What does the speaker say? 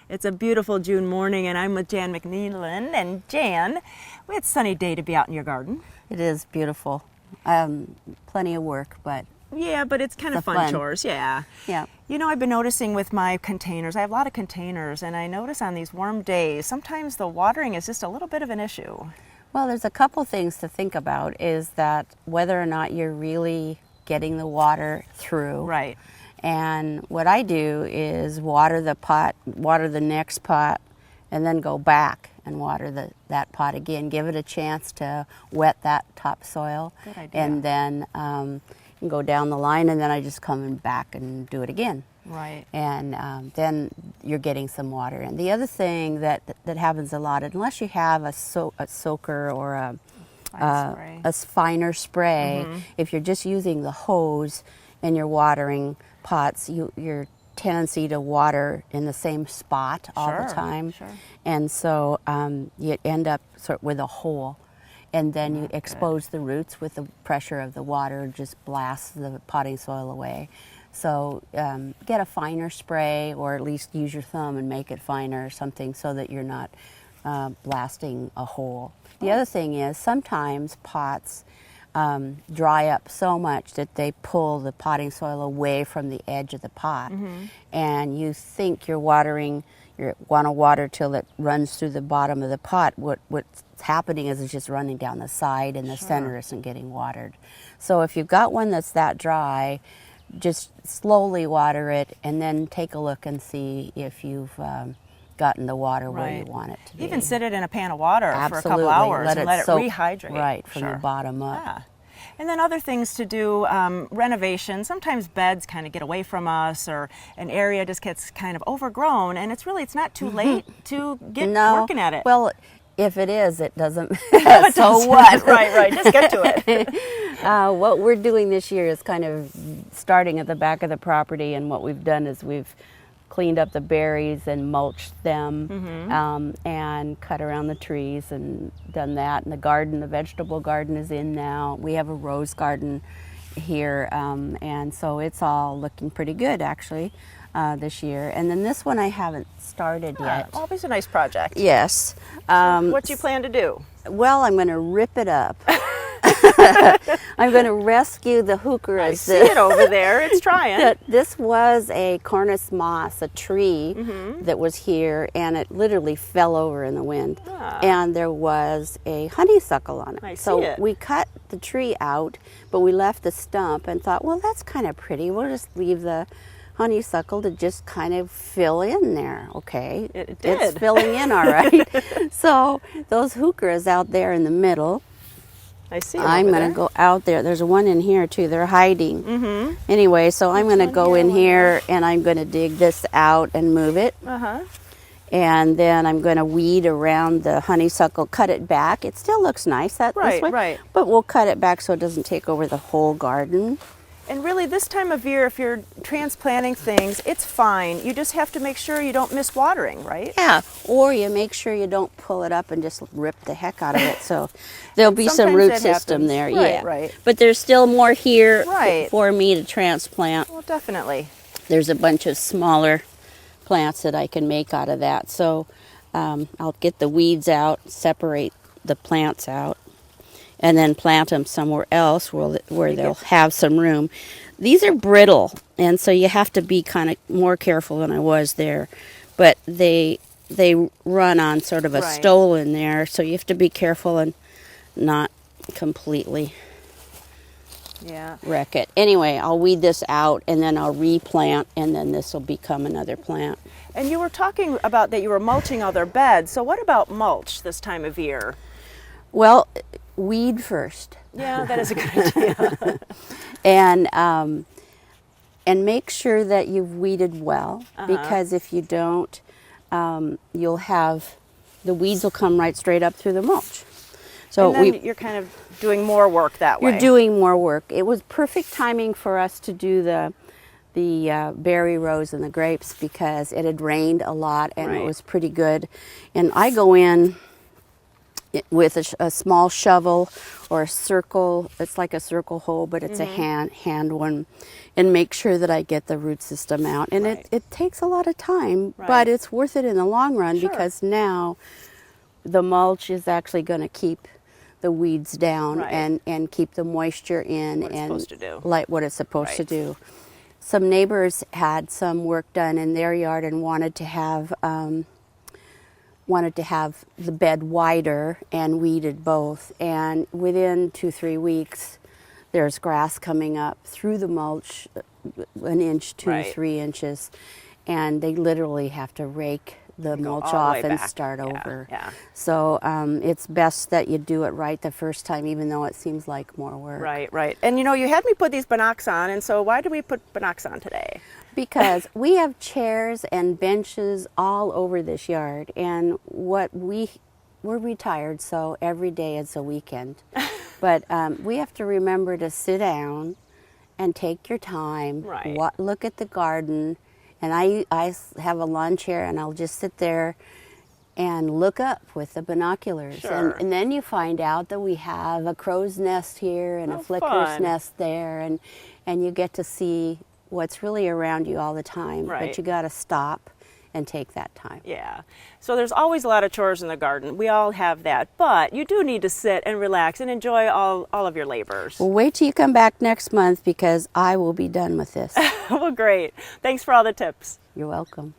It's a beautiful June morning, and I'm with Jan McNeilin. And Jan, we had a sunny day to be out in your garden. It is beautiful. Plenty of work, but Yeah, but it's kind of fun chores, yeah. Yeah. You know, I've been noticing with my containers, I have a lot of containers, and I notice on these warm days, sometimes the watering is just a little bit of an issue. Well, there's a couple things to think about, is that whether or not you're really getting the water through. Right. And what I do is water the pot, water the next pot, and then go back and water that pot again. Give it a chance to wet that topsoil. Good idea. And then go down the line, and then I just come back and do it again. Right. And then you're getting some water in. The other thing that happens a lot, unless you have a soaker or a finer spray, if you're just using the hose and you're watering pots, your tendency to water in the same spot all the time. Sure. And so you end up sort of with a hole. And then you expose the roots with the pressure of the water, just blasts the potting soil away. So get a finer spray, or at least use your thumb and make it finer or something, so that you're not blasting a hole. The other thing is, sometimes pots dry up so much that they pull the potting soil away from the edge of the pot. And you think you're watering, you want to water till it runs through the bottom of the pot. What's happening is it's just running down the side, and the center isn't getting watered. So if you've got one that's that dry, just slowly water it, and then take a look and see if you've gotten the water where you want it to be. Even sit it in a pan of water Absolutely. for a couple hours and let it soak, rehydrate. Right, from the bottom up. Yeah. And then other things to do, renovation. Sometimes beds kind of get away from us, or an area just gets kind of overgrown, and it's not too late to get working at it. Well, if it is, it doesn't. It so doesn't. what? Right. Just get to it. What we're doing this year is kind of starting at the back of the property, and what we've done is we've cleaned up the berries and mulched them, and cut around the trees and done that. And the garden, the vegetable garden, is in now. We have a rose garden here, and so it's all looking pretty good, actually, this year. And then this one I haven't started yet. Always a nice project. Yes. What do you plan to do? Well, I'm going to rip it up. I'm going to rescue the heucheras. I see it over there. It's trying. This was a cornus moss, a tree that was here, and it literally fell over in the wind. And there was a honeysuckle on it. I see it. We cut the tree out, but we left the stump and thought, well, that's kind of pretty. We'll just leave the honeysuckle to just kind of fill in there. Okay, it did. It's filling in all right. So those heucheras out there in the middle, I see. I'm going to go out there. There's one in here too. They're hiding. Anyway, so I'm going to go in here, and I'm going to dig this out and move it. And then I'm going to weed around the honeysuckle, cut it back. It still looks nice this way, right. But we'll cut it back so it doesn't take over the whole garden. And really, this time of year, if you're transplanting things, it's fine. You just have to make sure you don't miss watering, right? Yeah, or you make sure you don't pull it up and just rip the heck out of it. So there'll be some root system there. Right. But there's still more here Right. for me to transplant. Well, definitely. There's a bunch of smaller plants that I can make out of that. So I'll get the weeds out, separate the plants out, and then plant them somewhere else where they'll have some room. These are brittle, and so you have to be kind of more careful than I was there. But they run on sort of a stole in there, so you have to be careful and not completely wreck it. Anyway, I'll weed this out, and then I'll replant, and then this will become another plant. And you were talking about that you were mulching other beds. So what about mulch this time of year? Well, weed first. Yeah, that is a good idea. And make sure that you've weeded well, because if you don't, you'll have, the weeds will come right straight up through the mulch. So and then you're kind of doing more work that way. You're doing more work. It was perfect timing for us to do the berry rose and the grapes, because it had rained a lot and it was pretty good. And I go in with a small shovel or a circle. It's like a circle hole, but it's a hand one, and make sure that I get the root system out. And it takes a lot of time, but it's worth it in the long run because now the mulch is actually going to keep the weeds down and keep the moisture in like what it's supposed to do. Some neighbors had some work done in their yard and wanted to have the bed wider and weeded both. And within 2-3 weeks, there's grass coming up through the mulch, an inch, 2-3 inches, and they literally have to rake the mulch off and start over. So it's best that you do it right the first time, even though it seems like more work. Right. And you know, you had me put these binocs on, and so why did we put binocs on today? Because we have chairs and benches all over this yard, and we're retired, so every day is a weekend. But we have to remember to sit down and take your time, look at the garden. And I have a lawn chair, and I'll just sit there and look up with the binoculars. And then you find out that we have a crow's nest here and a flicker's nest there, and you get to see what's really around you all the time. But you got to stop and take that time. Yeah. So there's always a lot of chores in the garden. We all have that. But you do need to sit and relax and enjoy all of your labors. Well, wait till you come back next month because I will be done with this. Well, great. Thanks for all the tips. You're welcome.